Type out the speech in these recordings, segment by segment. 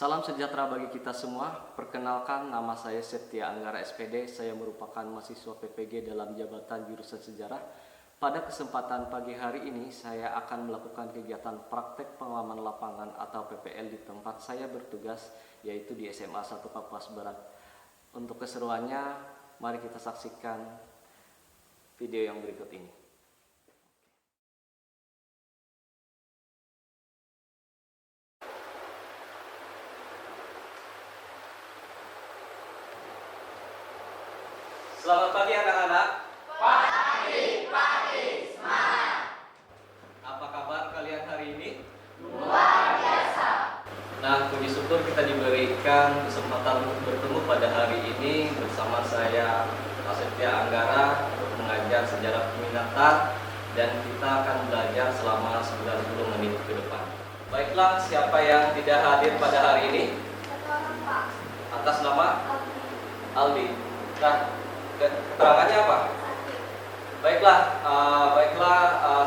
Salam sejahtera bagi kita semua. Perkenalkan, nama saya Septia Anggara SPD. Saya merupakan mahasiswa PPG dalam jabatan jurusan sejarah. Pada kesempatan pagi hari ini, saya akan melakukan kegiatan praktek pengalaman lapangan atau PPL di tempat saya bertugas, yaitu di SMA 1 Kapuas Barat. Untuk keseruannya, mari kita saksikan video yang berikut ini. Selamat pagi anak-anak. Pagi, semangat. Apa kabar kalian hari ini? Luar biasa. Nah, puji syukur kita diberikan kesempatan untuk bertemu pada hari ini bersama saya, Septia Anggara, untuk mengajar sejarah peminatan, dan kita akan belajar selama 90 menit ke depan. Baiklah, siapa yang tidak hadir pada hari ini? Satu orang, Pak. Atas nama Aldi. Nah, keterangannya apa? Baiklah,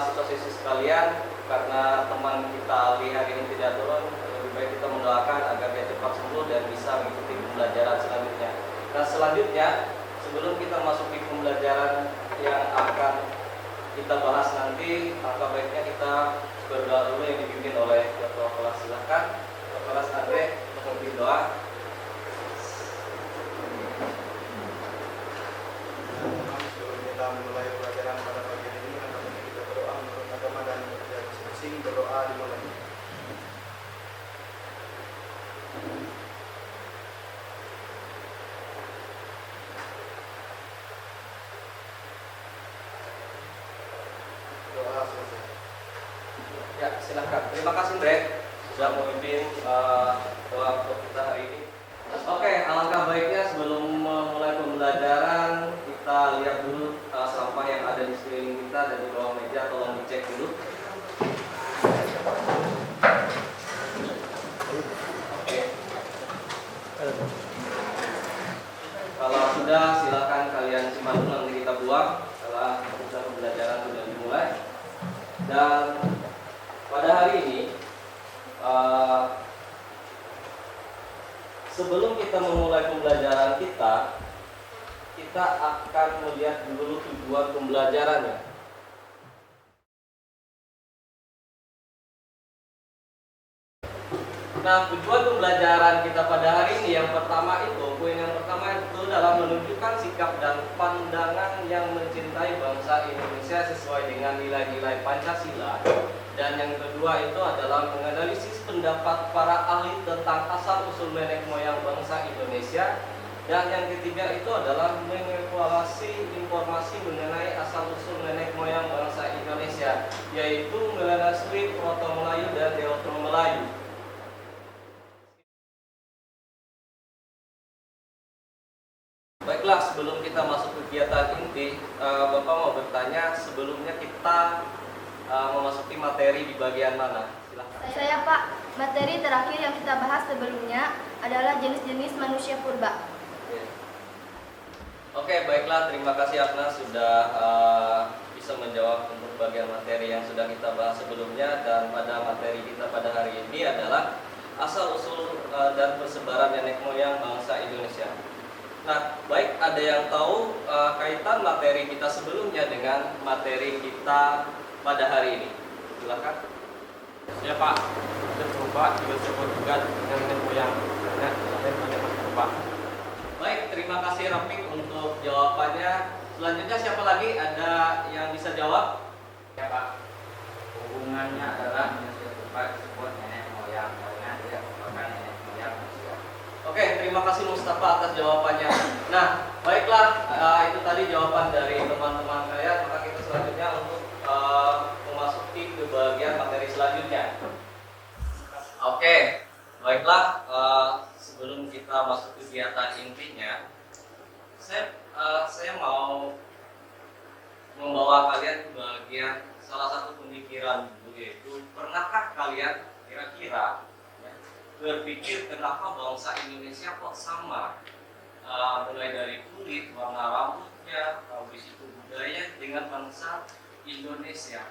siswa-siswi sekalian, karena teman kita Aldi hari ini tidak turun, lebih baik kita mendoakan agar dia cepat sembuh dan bisa mengikuti pembelajaran selanjutnya. Nah, selanjutnya, sebelum kita masuk di pembelajaran yang akan kita bahas nanti, maka baiknya kita berdoa dulu yang dipimpin oleh ketua kelas. Silakan, ketua kelas Andre, memimpin doa. Sebelum kita mulai pelajaran pada pagi ini, maka kita berdoa menurut agama dan percaya masing-masing. Berdoa dimulai. Doa selesai. Ya, silakan. Terima kasih, Andre, sudah memimpin doa untuk kita hari ini. Oke, alangkah baiknya sebelum memulai pembelajaran, kita lihat dulu sampah yang ada di sekeliling kita dan di bawah meja, tolong dicek dulu. Oke. Kalau sudah, silakan kalian simpan dulu, nanti kita buang setelah pembelajaran sudah dimulai. Dan pada hari ini, sebelum kita memulai pembelajaran kita akan melihat dulu tujuan pembelajarannya. Nah, tujuan pembelajaran kita pada hari ini yang pertama itu, poin yang pertama itu dalam menunjukkan sikap dan pandangan yang mencintai bangsa Indonesia sesuai dengan nilai-nilai Pancasila. Dan yang kedua itu adalah menganalisis pendapat para ahli tentang asal-usul nenek moyang bangsa Indonesia. Dan yang ketiga itu adalah mengevaluasi informasi mengenai asal-usul nenek moyang bangsa Indonesia, yaitu Melanasri, Proto Melayu, dan Deutero Melayu. Baiklah, sebelum kita masuk kegiatan inti, Bapak mau bertanya, sebelumnya kita memasuki materi di bagian mana? Silahkan. Saya, Pak. Materi terakhir yang kita bahas sebelumnya adalah jenis-jenis manusia purba. Oke, baiklah, terima kasih Agnes sudah bisa menjawab untuk bagian materi yang sudah kita bahas sebelumnya. Dan pada materi kita pada hari ini adalah asal-usul dan persebaran nenek moyang bangsa Indonesia. Nah, baik, ada yang tahu kaitan materi kita sebelumnya dengan materi kita pada hari ini? Silakan. Ya Pak, ada berubah juga tersebut juga dengan nenek moyang karena ada banyak berubah. Baik, terima kasih Rafiq untuk jawabannya. Selanjutnya siapa lagi? Ada yang bisa jawab? Ya Pak, hubungannya adalah manusia purba disebut nenek moyang karena dia merupakan nenek moyang manusia. Oke, terima kasih Mustafa atas jawabannya. Nah, baiklah, itu tadi jawaban dari teman-teman kalian. Maka kita selanjutnya untuk memasuki ke bagian materi selanjutnya. Oke, baiklah, sebelum kita masuk kegiatan intinya, saya mau membawa kalian ke bagian salah satu pemikiran, yaitu pernahkah kalian kira-kira berpikir kenapa bangsa Indonesia kok sama, mulai dari kulit, warna rambutnya, habis itu budaya dengan bangsa Indonesia.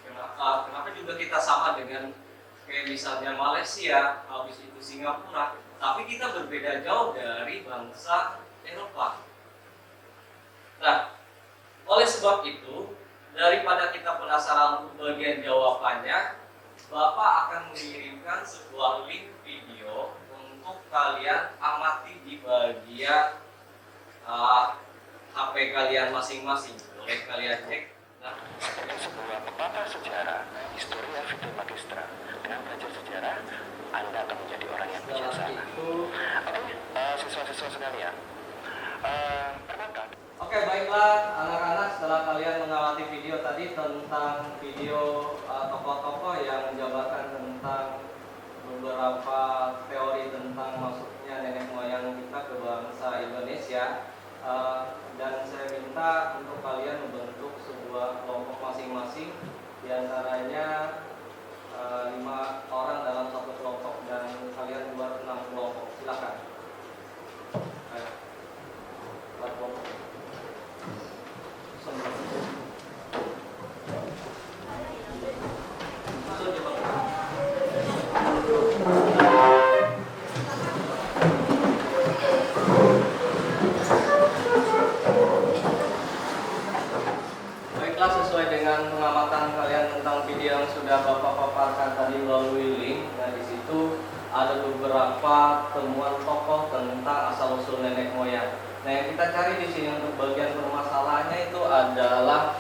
Kenapa juga kita sama dengan kayak misalnya Malaysia, habis itu Singapura, tapi kita berbeda jauh dari bangsa Eropa. Nah, oleh sebab itu, daripada kita penasaran untuk bagian jawabannya, Bapak akan mengirimkan sebuah link video untuk kalian amati di bagian HP kalian masing-masing. Boleh kalian cek. Nah, Dengan sebuah pepatah sejarah, Historia Vitae Magistra. Dengan belajar sejarah, Anda akan menjadi orang yang bijaksana. Oke, siswa-siswa sekalian, perkenalkan. Oke, baiklah anak-anak, setelah kalian mengamati video tadi tentang video tokoh-tokoh yang menjabarkan tentang beberapa teori tentang masuknya nenek moyang kita ke bangsa Indonesia, dan saya minta untuk kalian membentuk sebuah kelompok masing-masing, diantaranya 5 orang dalam satu kelompok dan kalian buat 6 kelompok. Silakan. Ayo. Buat kelompok. Baiklah, sesuai dengan pengamatan kalian tentang video yang sudah Bapak paparkan tadi melalui link. Nah, di situ ada beberapa temuan tokoh tentang asal-usul nenek moyang. Nah, yang kita cari di sini untuk bagian permasalahannya itu adalah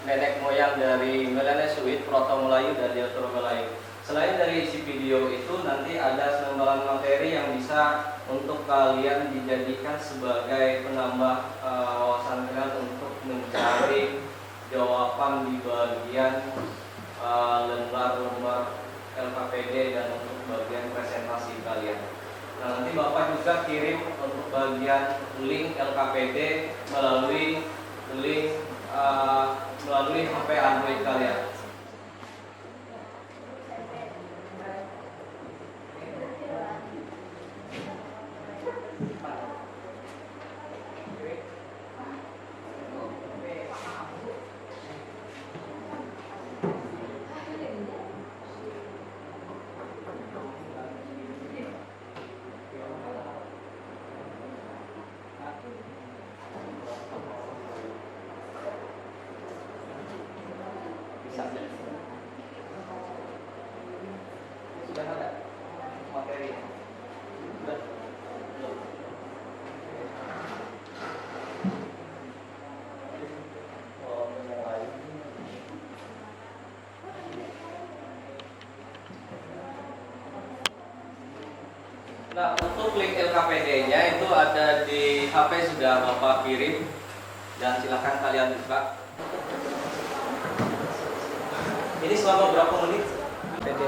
nenek moyang dari Melanesuit, Proto-Melayu, dan Diaspora-Melayu. Selain dari isi video itu, nanti ada selembaran materi yang bisa untuk kalian dijadikan sebagai penambah wawasan kalian untuk mencari jawaban di bagian lembar-lembar LKPD dan untuk bagian presentasi kalian. Nah, nanti Bapak juga kirim untuk bagian link LKPD melalui HP Android kalian. Sudah ada materi. Sudah. Belum. Oh, mulai. Nah, untuk link LKPD-nya itu ada di HP, sudah Bapak kirim, dan silakan kalian buka. Ini selama berapa menit? PD.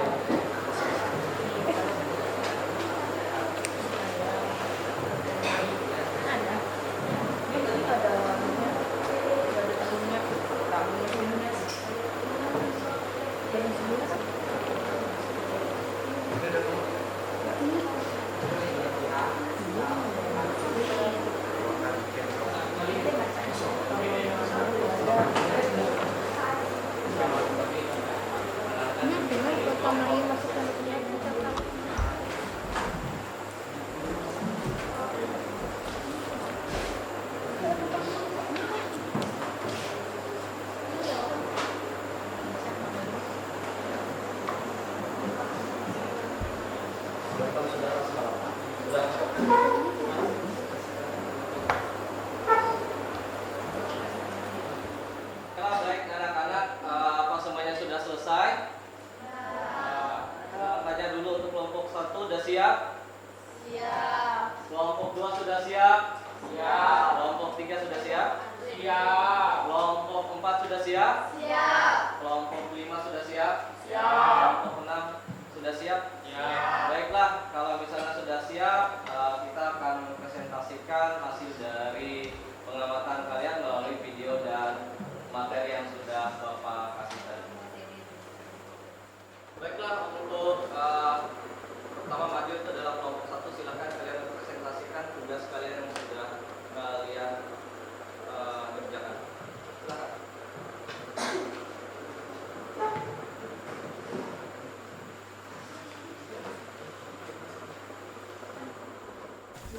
Baik anak-anak, apa semuanya sudah selesai? Tanya dulu untuk kelompok 1 sudah siap? Siap. Kelompok 2 sudah siap? Siap. Kelompok 3 sudah siap? Siap. Kelompok 4 sudah siap? Siap. Kelompok 5 sudah siap? Siap. Kelompok 6 sudah siap? Siap. Baiklah, kalau misalnya sudah siap, kita akan presentasikan hasil dari pengamatan kalian melalui video dan materi yang sudah Bapak kasih tadi. Baiklah, untuk pertama maju itu adalah kelompok 1. Silakan kalian presentasikan tugas kalian yang sudah kalian kerjakan. Silakan.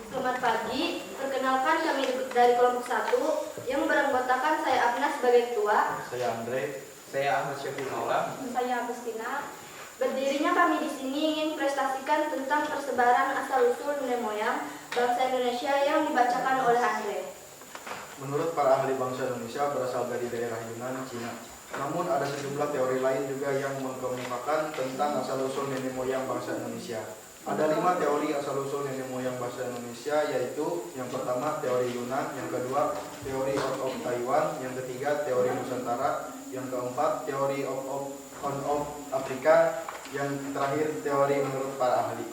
Selamat pagi, perkenalkan kami dari kelompok 1 yang beranggotakan saya Agnes sebagai ketua. Saya Andre. Saya Ahmad Syafil Maula. Saya Agustina. Berdirinya kami di sini ingin prestasikan tentang persebaran asal-usul nenek moyang bangsa Indonesia yang dibacakan oleh Andre. Menurut para ahli bangsa Indonesia berasal dari daerah Yunan, Cina. Namun ada sejumlah teori lain juga yang mengemukakan tentang asal-usul nenek moyang bangsa Indonesia. Ada 5 teori asal-usul nenek moyang bangsa Indonesia, yaitu yang pertama teori Yunan, yang kedua teori of Taiwan, yang ketiga teori Nusantara, yang keempat teori of Afrika, yang terakhir teori menurut para ahli.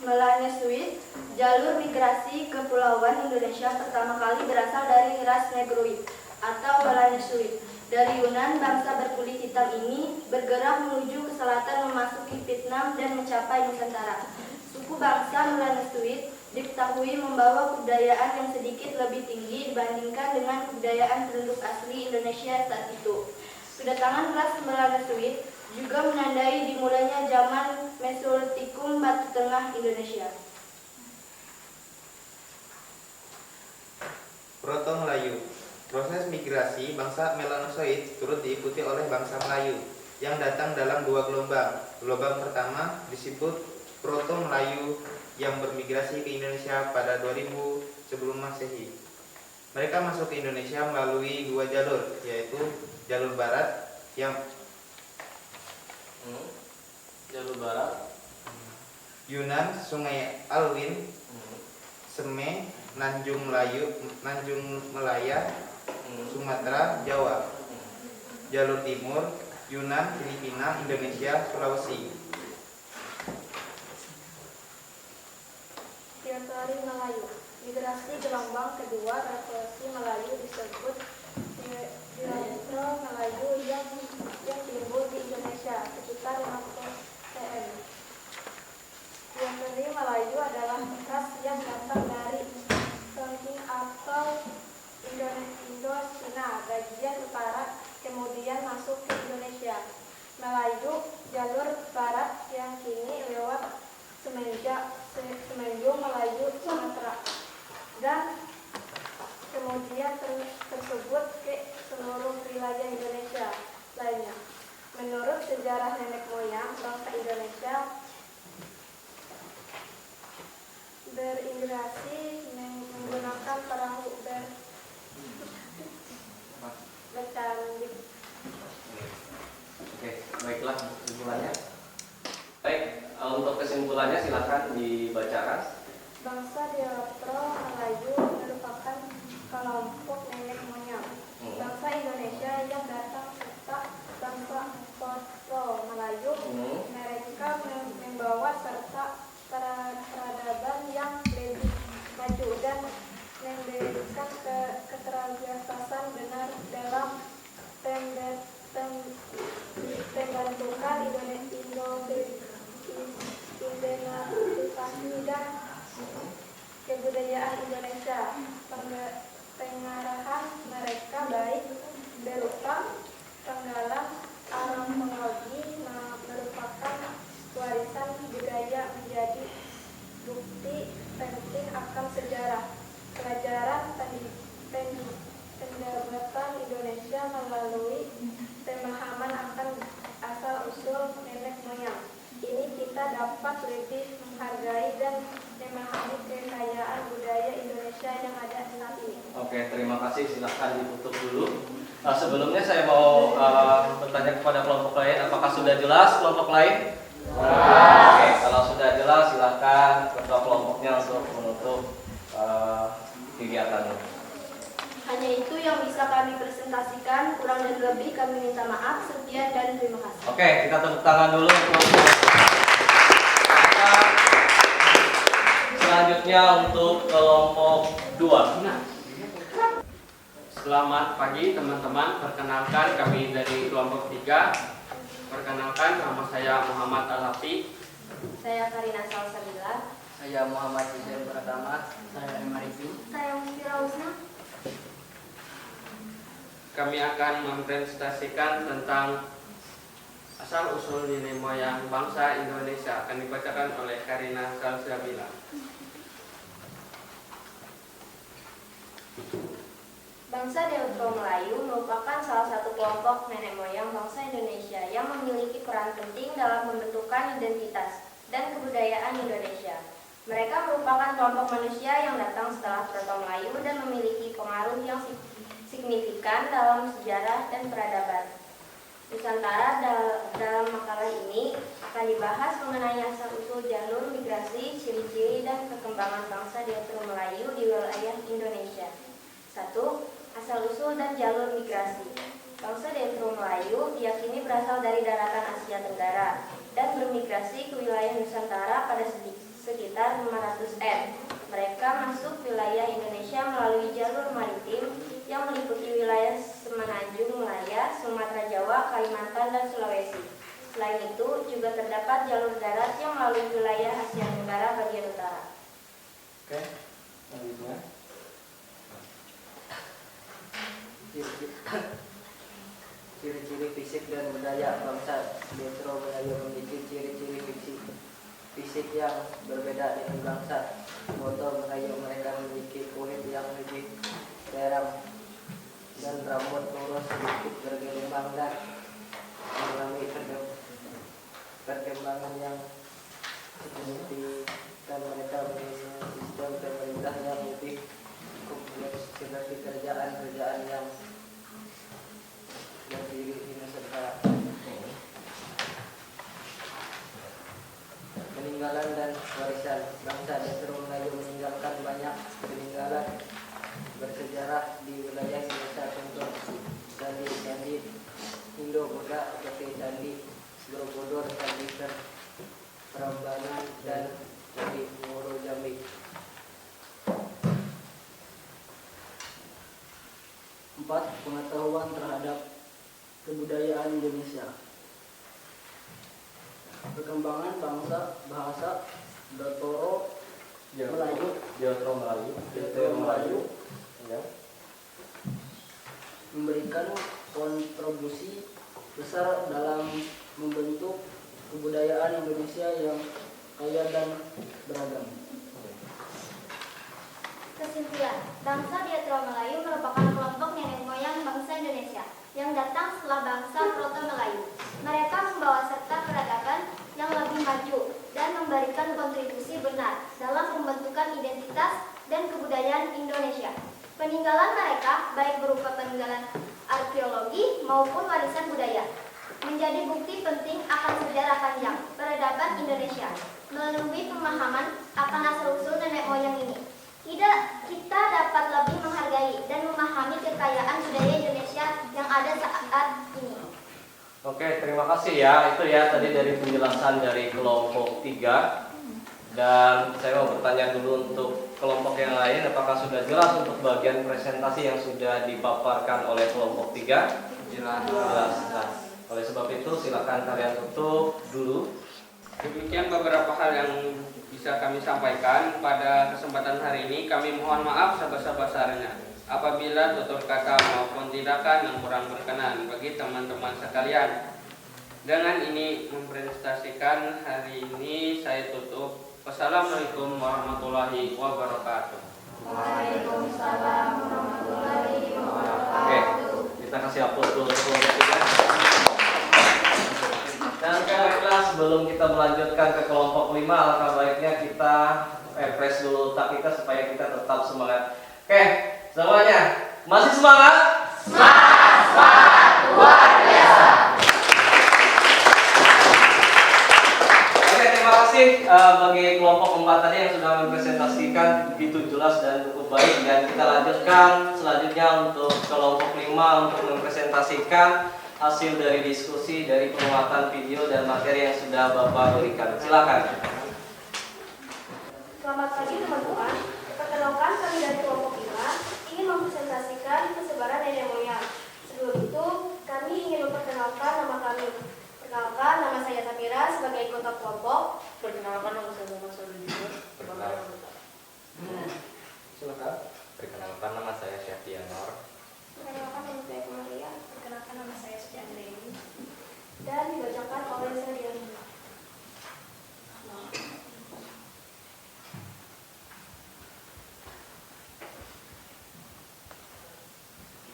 Melannesuit, jalur migrasi kepulauan Indonesia pertama kali berasal dari ras Negroid atau Melannesuit. Dari Yunan, bangsa berkulit hitam ini bergerak menuju ke selatan memasuki Vietnam dan mencapai Nusantara. Suku bangsa Melannesuit diketahui membawa kebudayaan yang sedikit lebih tinggi dibandingkan dengan kebudayaan penduduk asli Indonesia saat itu. Kedatangan ras Melannesuit juga menandai dimulainya zaman Mesolitikum Batu Tengah Indonesia. Proto Melayu. Proses migrasi bangsa Melanosoid turut diikuti oleh bangsa Melayu yang datang dalam 2 gelombang. Gelombang pertama disebut Proto Melayu yang bermigrasi ke Indonesia pada 2000 sebelum Masehi. Mereka masuk ke Indonesia melalui 2 jalur, yaitu jalur barat yang Jalur barat. Yunan, Sungai Alwin, Seme, Nanjung Melaya, Sumatera, Jawa. Jalur timur, Yunan, Filipina, Indonesia, Sulawesi. Teori Melayu. Migrasi gelombang kedua revolusi Melayu disebut Diaspora Melayu yang timbul di Indonesia sekitar 50 cm. Teori Melayu adalah ras yang datang dari Tonkin atau Indo-Cina bagian utara kemudian masuk ke Indonesia. Melayu jalur barat yang kini lewat Semenanjung Melayu Sumatera dan kemudian tersebut ke seluruh wilayah Indonesia lainnya. Menurut sejarah nenek moyang bangsa Indonesia berimigrasi menggunakan perahu bercandik. Oke, baiklah kesimpulannya. Baik, untuk kesimpulannya silakan dibacakan. Bangsa Diaspora Melayu merupakan kelompok nenek moyang bangsa Indonesia yang datang serta bangsa Proto Melayu. Mereka membawa serta peradaban yang lebih maju dan memberikan keterbatasan benar dalam pembentukan identifikasi dan kebudayaan Indonesia. Pengarahan mereka baik berupa penggalan arkeologi merupakan warisan budaya menjadi bukti penting akan sejarah. Pelajaran pendapatan Indonesia melalui pemahaman akan asal-usul nenek moyang. Ini kita dapat lebih menghargai dan memahami kekayaan budaya Indonesia yang ada saat ini. Oke, terima kasih. Silahkan ditutup dulu. Sebelumnya saya mau bertanya kepada kelompok lain. Apakah sudah jelas kelompok lain? Oke, kalau sudah jelas silahkan ketua kelompoknya untuk menutup kegiatannya. Hanya itu yang bisa kami presentasikan. Kurang dan lebih kami minta maaf. Sekian dan terima kasih. Oke, kita tepuk tangan dulu untuk selanjutnya untuk kelompok 2. Selamat pagi teman-teman, perkenalkan kami dari kelompok 3. Perkenalkan, nama saya Muhammad Al-Hafi. Saya Karina Salsabila. Saya Muhammad Hussein Pratama. Saya Emariku. Saya Mufira Husna. Kami akan mempresentasikan tentang Asal-usul nenek moyang bangsa Indonesia akan dibacakan oleh Karina Salsabila. Bangsa Deutero Melayu merupakan salah satu kelompok nenek moyang bangsa Indonesia yang memiliki peran penting dalam pembentukan identitas dan kebudayaan Indonesia. Mereka merupakan kelompok manusia yang datang setelah Proto Melayu dan memiliki pengaruh yang signifikan dalam sejarah dan peradaban Nusantara. Dalam makalah ini akan dibahas mengenai asal-usul jalur migrasi, ciri-ciri dan perkembangan bangsa Deutero Melayu di wilayah Indonesia. 1. Asal-usul dan jalur migrasi. Bangsa Deutero Melayu diyakini berasal dari daratan Asia Tenggara dan bermigrasi ke wilayah Nusantara pada sekitar 500 M. Mereka masuk wilayah Indonesia melalui jalur maritim yang meliputi wilayah Semenanjung Malaya, Sumatera Jawa, Kalimantan, dan Sulawesi. Selain itu, juga terdapat jalur darat yang melalui wilayah Asia Tenggara bagian utara. Oke, selanjutnya. Ciri-ciri fisik dan budaya bangsa Deutero Melayu memiliki ciri-ciri fisik yang berbeda dengan bangsa Moto Melayu. Mereka memiliki kulit yang lebih terang dan rambut lurus sedikit bergelombang dan mengalami perkembangan yang signifikan. Mereka memiliki sistem pemerintah yang lebih kompleks seperti kerajaan yang berdiri di Nusantara. Peninggalan dan warisan bangsa Deutero Melayu meninggalkan banyak peninggalan bersejarah di wilayah Indonesia, contoh candi-candi Indo-Buddha seperti Candi Borobudur, Candi Prambanan, dan Candi Moro Jambi. 4. Pengetahuan terhadap kebudayaan Indonesia. Perkembangan bangsa, bahasa Deutero Melayu Ya. memberikan kontribusi besar dalam membentuk kebudayaan Indonesia yang kaya dan beragam. Kesimpulan, bangsa Deutero Melayu merupakan kelompok nenek moyang bangsa Indonesia yang datang setelah bangsa Proto Melayu. Mereka membawa serta peradaban yang lebih maju dan memberikan kontribusi benar dalam pembentukan identitas dan kebudayaan Indonesia. Peninggalan mereka, baik berupa peninggalan arkeologi maupun warisan budaya, menjadi bukti penting akan sejarah panjang peradaban Indonesia. Melalui pemahaman akan asal-usul nenek moyang ini, kita dapat lebih menghargai dan memahami kekayaan budaya Indonesia yang ada saat ini. Oke, terima kasih ya. Itu ya tadi dari penjelasan dari kelompok 3. Dan saya mau bertanya dulu untuk kelompok yang lain, apakah sudah jelas untuk bagian presentasi yang sudah dipaparkan oleh kelompok 3? Jelas. Jelas. Nah, oleh sebab itu silakan kalian tutup dulu. Demikian beberapa hal yang bisa kami sampaikan pada kesempatan hari ini. Kami mohon maaf sebesar-besarnya apabila tutur kata maupun tindakan yang kurang berkenan bagi teman-teman sekalian. Dengan ini mempresentasikan hari ini saya tutup. Wassalamualaikum warahmatullahi wabarakatuh. Waalaikumsalam warahmatullahi wabarakatuh. Oke, kita kasih hapus dulu kelompok 3. Dan baiklah, sebelum kita melanjutkan ke kelompok 5, alangkah baiknya kita refresh dulu otak kita supaya kita tetap semangat. Oke, semuanya masih semangat? Semangat luar biasa. Oke, terima kasih bagi kelompok 4 tadi yang sudah mempresentasikan begitu jelas dan cukup baik. Dan kita lanjutkan selanjutnya untuk kelompok 5 untuk mempresentasikan hasil dari diskusi dari penguatan video dan materi yang sudah Bapak berikan. Silakan. Selamat pagi teman-teman. Perkenalkan, kami dari kelompok 5 ingin mempresentasikan kesebaran nenek moyang. Sebelum itu, kami ingin memperkenalkan nama kami. Perkenalkan, nama saya Samira sebagai anggota kelompok. Perkenalkan, nama saya Muhammad Saudi. Silakan. Perkenalkan, nama saya Syafianor. Perkenalkan, nama saya Maria. Perkenalkan, nama saya Sujandreni. dan dibacakan oleh saya.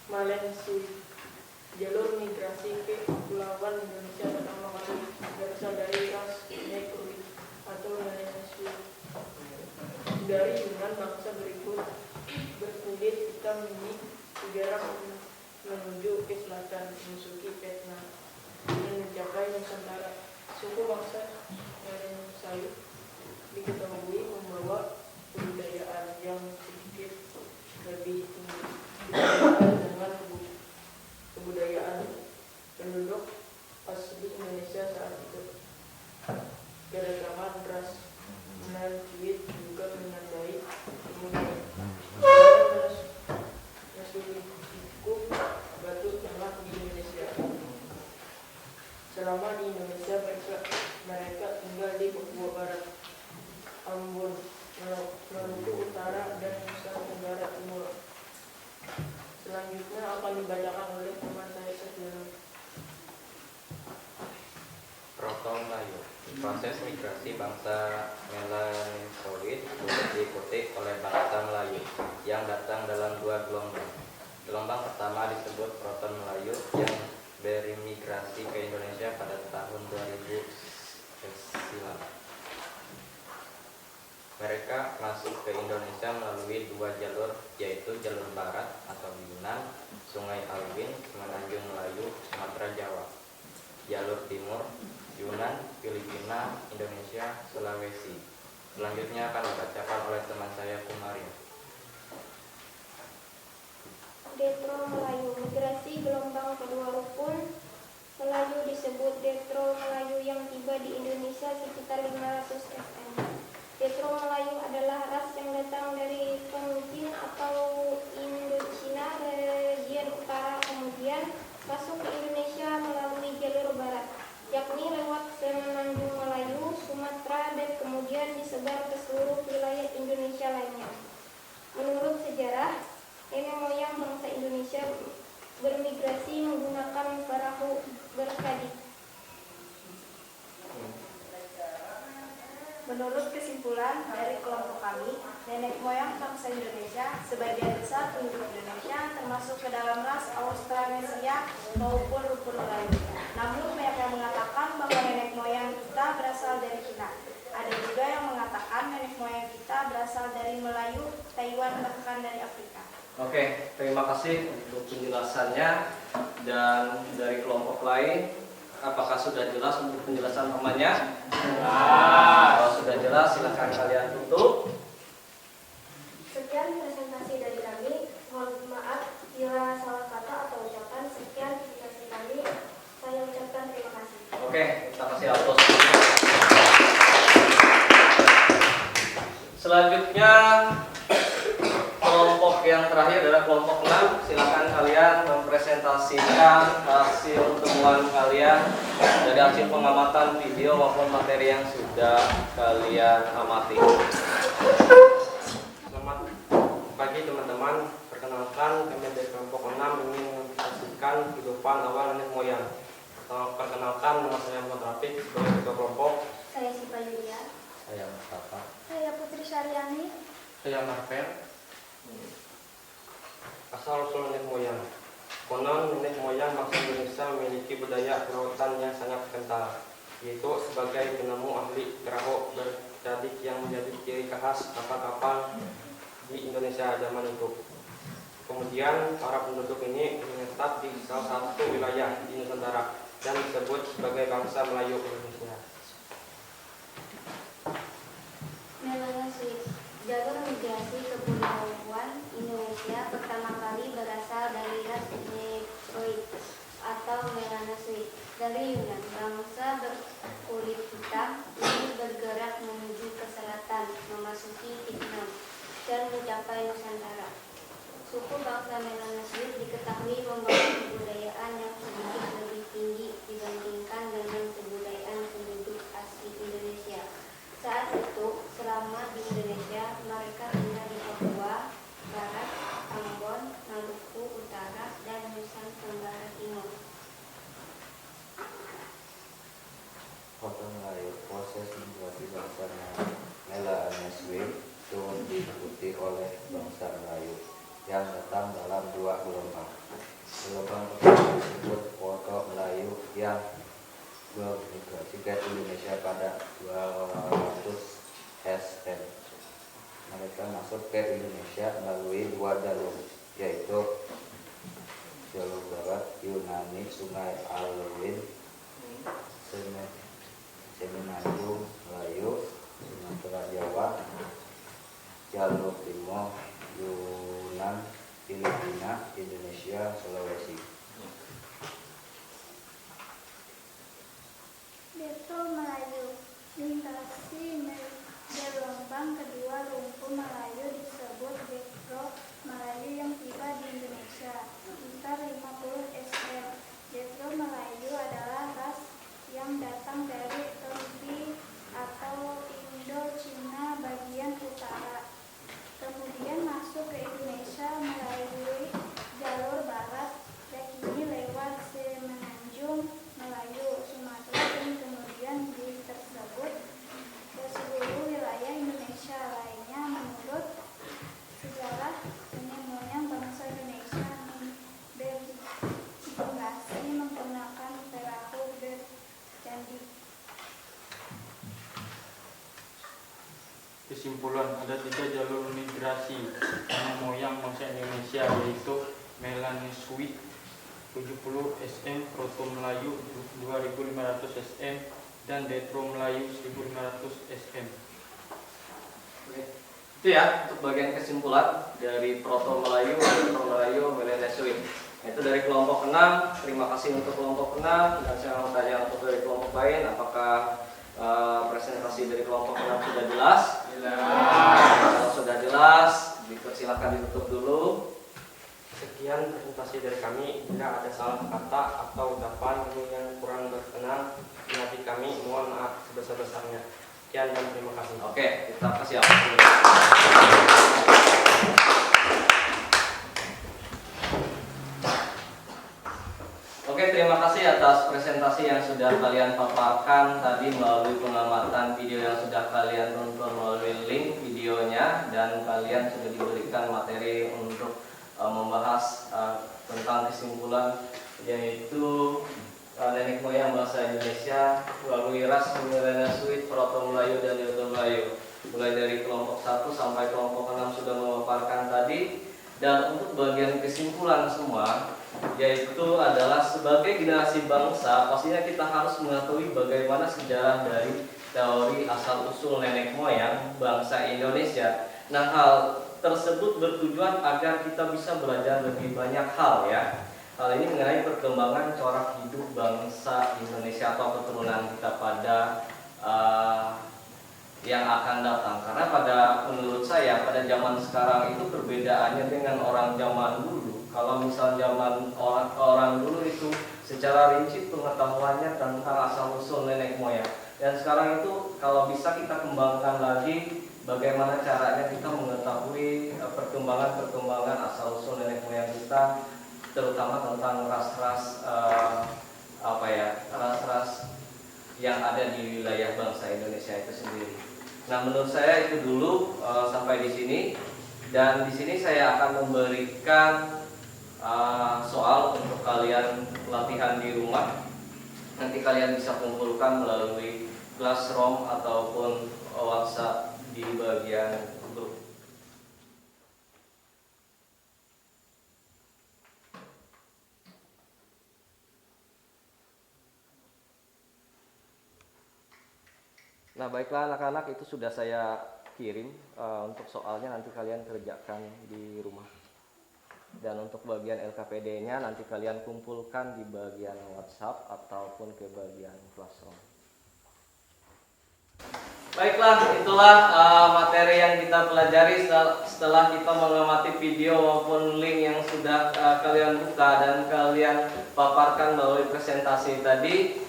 Malensu, jalur migrasi ke Kepulauan Indonesia pertama kali berasal dari ras Negroid atau Malensu. Dari Yunan, bangsa berikut berkulit hitam ini bergerak menuju ke selatan, memasuki Vietnam dan mencapai Nusantara. Suku bangsa Malensu diketahui membawa kebudayaan yang sedikit lebih tinggi dibandingkan dengan kebudayaan penduduk asli Indonesia saat itu. Keragaman ras Malensuit juga menandai kemudian suku batu tanah di Indonesia. Selama di Indonesia mereka tinggal di Papua Barat, Ambon, Maluku Utara, dan Nusa Tenggara Timur. Selanjutnya akan dibacakan oleh teman saya sendiri. Proto Melayu. Proses migrasi bangsa Melanesiaid turut diikuti oleh bangsa Melayu yang datang dalam dua gelombang. Gelombang pertama disebut Proto Melayu yang berimigrasi ke Indonesia pada tahun 2000 silam. Mereka masuk ke Indonesia melalui dua jalur, yaitu jalur barat atau Yunan, Sungai Alwin, Semenanjung Melayu, Sumatera Jawa. Jalur timur, Yunan, Filipina, Indonesia, Sulawesi. Selanjutnya akan dibacakan oleh teman saya Kumaria. Detro Melayu. Migrasi gelombang kedua rukun Melayu disebut Detro Melayu yang tiba di Indonesia sekitar 500 SM. Detro Melayu adalah ras yang datang dari Pengcin atau Indochina bagian utara, kemudian masuk ke Indonesia melalui jalur barat, yakni lewat Semenanjung Melayu, Sumatera, dan kemudian disebar ke seluruh wilayah Indonesia lainnya. Menurut sejarah, nenek moyang bangsa Indonesia bermigrasi menggunakan perahu berkadit. Menurut kesimpulan dari kelompok kami, nenek moyang bangsa Indonesia sebagian besar penduduk Indonesia termasuk ke dalam ras Australesia maupun rukun Melayu. Namun banyak yang mengatakan bahwa nenek moyang kita berasal dari Cina. Ada juga yang mengatakan nenek moyang kita berasal dari Melayu, Taiwan, bahkan dari Afrika. Oke, terima kasih untuk penjelasannya. Dan dari kelompok lain, apakah sudah jelas untuk penjelasan temannya? Kalau sudah jelas, silakan kalian tutup. Sekian presentasi dari kami. Mohon maaf bila salah kata atau ucapan. Sekian presentasi kami. Saya ucapkan terima kasih. Oke, kita kasih aplaus. Selanjutnya kelompok yang terakhir adalah kelompok 6. Silakan kalian mempresentasikan hasil temuan kalian dari hasil pengamatan video maupun materi yang sudah kalian amati. Selamat pagi teman-teman. Perkenalkan, kami dari kelompok 6 ingin mempresentasikan kehidupan awal nenek moyang. Perkenalkan, nama saya Muhammad Rafiq sebagai ketua kelompok. Saya Sipa Yulia. Saya Mustafa. Saya Putri Syariani. Saya Marvel. Asal usul nenek moyang. Konon nenek moyang bangsa Indonesia memiliki budaya kelautan yang sangat kental, yaitu sebagai penemu ahli perahu berkadik yang menjadi ciri khas kapal-kapal di Indonesia zaman itu. Kemudian para penduduk ini menetap di salah satu wilayah di Nusantara dan disebut sebagai bangsa Melayu Indonesia. Melanesius. Jalur migrasi kepulauan Indonesia pertama kali berasal dari ras Negroid atau Melanesius dari Yunan. Bangsa berkulit hitam ini bergerak menuju ke selatan, memasuki Vietnam dan mencapai Nusantara. Suku bangsa Melanesius diketahui membawa kebudayaan yang sedikit lebih tinggi dibandingkan dengan kebudayaan penduduk asli Indonesia. Saat itu, selama di Indonesia, mereka tinggal di Papua Barat, Ambon, Maluku Utara, dan Nusa Tenggara Timur. Foto Melayu. Proses migrasi bangsa Melanesia turut diikuti oleh bangsa Melayu yang datang dalam 2 gelombang. Gelombang pertama disebut Proto Melayu yang bermigrasi ke Indonesia pada 200 SM. Mereka masuk ke Indonesia melalui 2 jalur, yaitu jalur barat Yunani Sungai Alwin, Semenanjung Melayu, Sumatera Jawa, jalur timur Yunan, Filipina, Indonesia, Sulawesi. Detro Melayu. Migrasi gelombang kedua rumpun Melayu disebut Detro Melayu yang tiba di Indonesia sekitar 50 SM. Detro Melayu adalah ras yang datang dari Turki atau Indochina bagian utara, kemudian masuk ke Indonesia melalui jalur barat, yakni lewat Semenanjung Melayu, Sumatera, dan kemudian tersebut ke seluruh wilayah Indonesia lainnya. Menurut sejarah nenek moyang bangsa Indonesia bermigrasi menggunakan perahu bercandi. Kesimpulan, ada 3 jalur migrasi nenek moyang bangsa Indonesia, yaitu Melanesuit 70 SM, Proto Melayu 2500 SM, dan Detro Melayu 1500 SM. Itu ya untuk bagian kesimpulan dari Proto Melayu, Detro Melayu, Melanesuit. Itu dari kelompok 6. Terima kasih untuk kelompok 6, dan saya mau tanya untuk dari kelompok lain, apakah presentasi dari kelompok 6 sudah jelas? Kalau sudah jelas, dipersilakan ditutup dulu. Sekian presentasi dari kami. Bila ada salah kata atau ucapan yang kurang berkenan di hati kami, mohon maaf sebesar-besarnya. Sekian dan terima kasih. Oke, kita kasih aplaus. Oke, terima kasih atas presentasi yang sudah kalian paparkan tadi melalui pengamatan video yang sudah kalian tonton melalui link videonya, dan kalian sudah diberikan materi untuk membahas tentang kesimpulan, yaitu nenek moyang bangsa Indonesia melalui ras Melanesuit, Proto Melayu, dan Detro Melayu. Mulai dari kelompok 1 sampai kelompok 6 sudah memaparkan tadi. Dan untuk bagian kesimpulan semua, yaitu adalah sebagai generasi bangsa, pastinya kita harus mengetahui bagaimana sejarah dari teori asal-usul nenek moyang bangsa Indonesia. Nah, hal tersebut bertujuan agar kita bisa belajar lebih banyak hal ya. Hal ini mengenai perkembangan corak hidup bangsa Indonesia atau keturunan kita pada yang akan datang. Karena menurut saya pada zaman sekarang itu perbedaannya dengan orang zaman dulu. Kalau misal zaman orang dulu itu secara rinci pengetahuannya tentang asal-usul nenek moyang. Dan sekarang itu kalau bisa kita kembangkan lagi bagaimana caranya kita mengetahui perkembangan asal-usul nenek moyang kita, terutama tentang ras-ras ras-ras yang ada di wilayah bangsa Indonesia itu sendiri. Nah, menurut saya itu dulu sampai di sini, dan di sini saya akan memberikan soal untuk kalian latihan di rumah. Nanti kalian bisa kumpulkan melalui Classroom ataupun WhatsApp di bagian grup. Nah, baiklah anak-anak, itu sudah saya kirim untuk soalnya nanti kalian kerjakan di rumah. Dan untuk bagian LKPD-nya nanti kalian kumpulkan di bagian WhatsApp ataupun ke bagian Classroom. Baiklah, itulah materi yang kita pelajari setelah kita mengamati video maupun link yang sudah kalian buka dan kalian paparkan melalui presentasi tadi.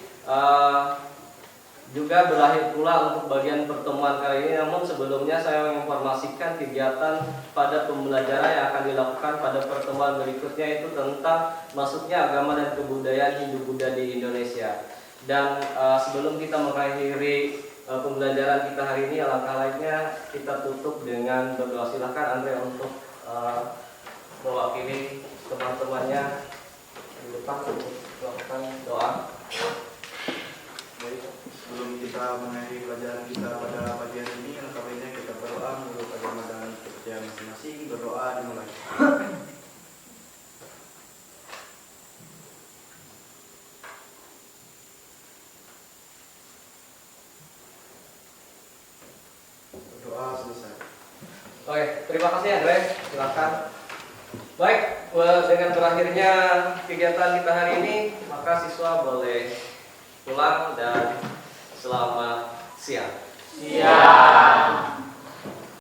Juga berakhir pula untuk bagian pertemuan kali ini. Namun sebelumnya saya menginformasikan kegiatan pada pembelajaran yang akan dilakukan pada pertemuan berikutnya, itu tentang masuknya agama dan kebudayaan Hindu Buddha di Indonesia. Dan sebelum kita mengakhiri pembelajaran kita hari ini, alangkah lainnya kita tutup dengan berdoa. Silakan Andre untuk mewakili teman-temannya di depan untuk melakukan doa. Baik, sebelum kita mengakhiri pelajaran kita pada pagi hari ini, alangkah baiknya kita berdoa menurut agama dan kepercayaan masing-masing. Berdoa dimulai. Berdoa selesai. Oke, terima kasih Andre. Silakan. Baik, dengan berakhirnya kegiatan kita hari ini, maka siswa boleh pulang dan selamat siang. Siang.